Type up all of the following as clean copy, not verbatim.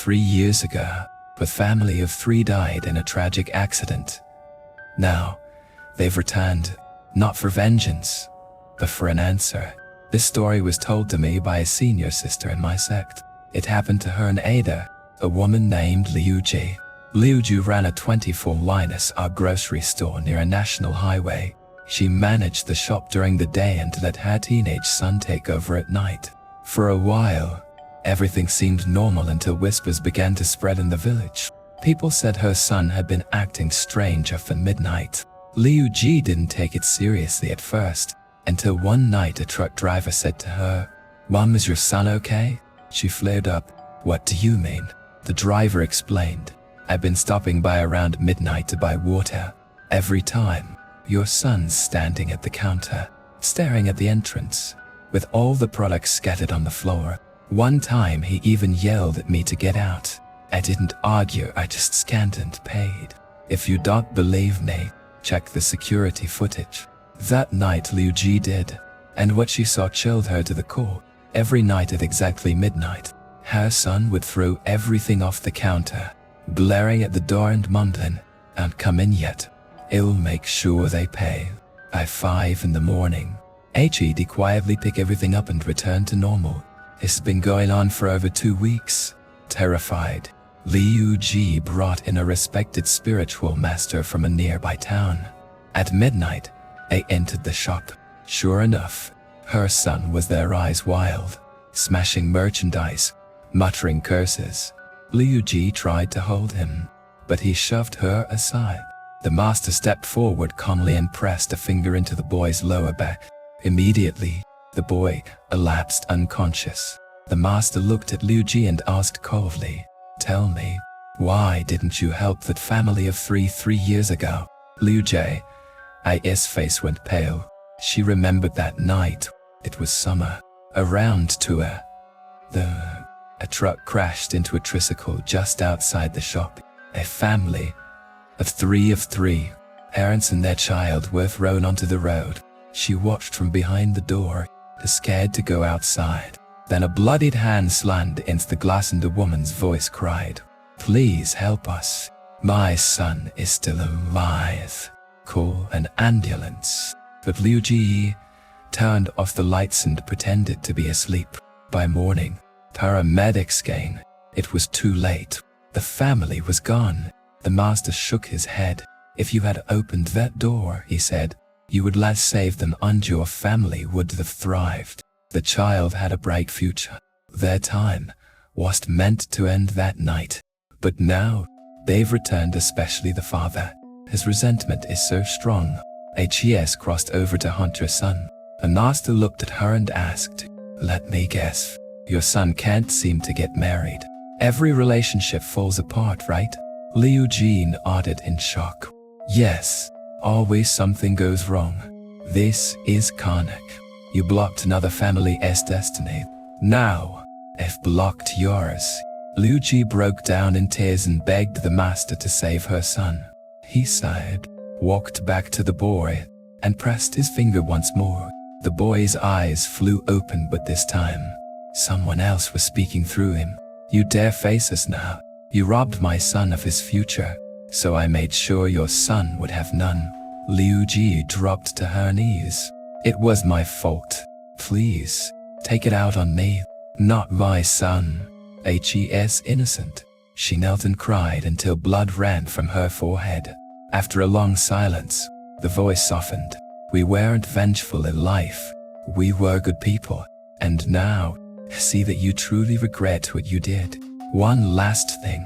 3 years ago, a family of 3 died in a tragic accident. Now, they've returned, not for vengeance, but for an answer. This story was told to me by a senior sister in my sect. It happened to her in Ada, a woman named Liu Jie. Liu Jie ran a 24-hour grocery store near a national highway. She managed the shop during the day and let her teenage son take over at night. For a while, everything seemed normal until whispers began to spread in the village. People said her son had been acting strange after midnight. Liu Jie didn't take it seriously at first, until one night a truck driver said to her, "Mom, is your son okay?" She flared up. "What do you mean?" The driver explained, "I've been stopping by around midnight to buy water. Every time, your son's standing at the counter, staring at the entrance, with all the products scattered on the floor. One time he even yelled at me to get out. I didn't argue, I just scanned and paid. If you don't believe me, check the security footage." That night Liu Jie did, and what she saw chilled her to the core. Every night at exactly midnight, her son would throw everything off the counter, blaring at the door and mumbling, "Ain't come in yet. I'll make sure they pay." By 5 in the morning, He'd quietly pick everything up and return to normal. It's been going on for over 2 weeks. Terrified, Liu Jie brought in a respected spiritual master from a nearby town. At midnight, they entered the shop. Sure enough, her son was there, eyes wild, smashing merchandise, muttering curses. Liu Jie tried to hold him, but he shoved her aside. The master stepped forward calmly and pressed a finger into the boy's lower back. Immediately, the boy collapsed unconscious. The master looked at Liu Jie and asked coldly, "Tell me, why didn't you help that family of 3 years ago?" Liu Jie's face went pale. She remembered that night. It was summer. Around 2 a truck crashed into a tricycle just outside the shop. A family of three, parents and their child, were thrown onto the road. She watched from behind the door, scared to go outside. Then a bloodied hand slammed against the glass and a woman's voice cried, "Please help us. My son is still alive. Call an ambulance." But Liu Jie turned off the lights and pretended to be asleep. By morning, paramedics came. It was too late. The family was gone. The master shook his head. "If you had opened that door," he said, "you would have saved them and your family would have thrived. The child had a bright future. Their time was meant to end that night. But now, they've returned, especially the father. His resentment is so strong." Hes crossed over to hunt her son. The master looked at her and asked, "Let me guess. Your son can't seem to get married. Every relationship falls apart, right?" Liu Jie nodded in shock. "Yes, always something goes wrong. This is karmic. You blocked another family's destiny. Now, I've blocked yours." Liu Jie broke down in tears and begged the master to save her son. He sighed, walked back to the boy, and pressed his finger once more. The boy's eyes flew open, but this time, someone else was speaking through him. "You dare face us now? You robbed my son of his future, so I made sure your son would have none." Liu Jie dropped to her knees. "It was my fault. Please, take it out on me. Not my son. Hes innocent." She knelt and cried until blood ran from her forehead. After a long silence, the voice softened. "We weren't vengeful in life. We were good people. And now, see that you truly regret what you did. One last thing.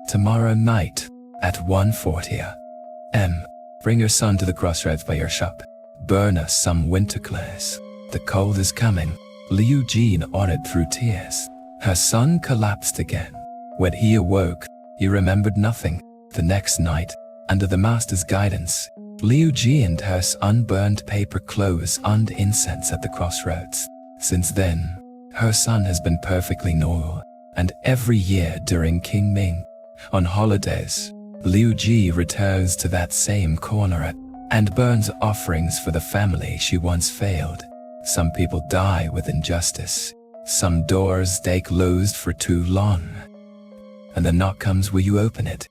Tomorrow night, at 1:40 a.m., bring your son to the crossroads by your shop. Burn us some winter clothes. The cold is coming." Liu Jie nodded through tears. Her son collapsed again. When he awoke, he remembered nothing. The next night, under the master's guidance, Liu Jie and her son burned paper clothes and incense at the crossroads. Since then, her son has been perfectly normal, and every year during King Ming, on holidays, Liu Jie returns to that same corner and burns offerings for the family she once failed. Some people die with injustice. Some doors stay closed for too long. and the knock comes, will you open it?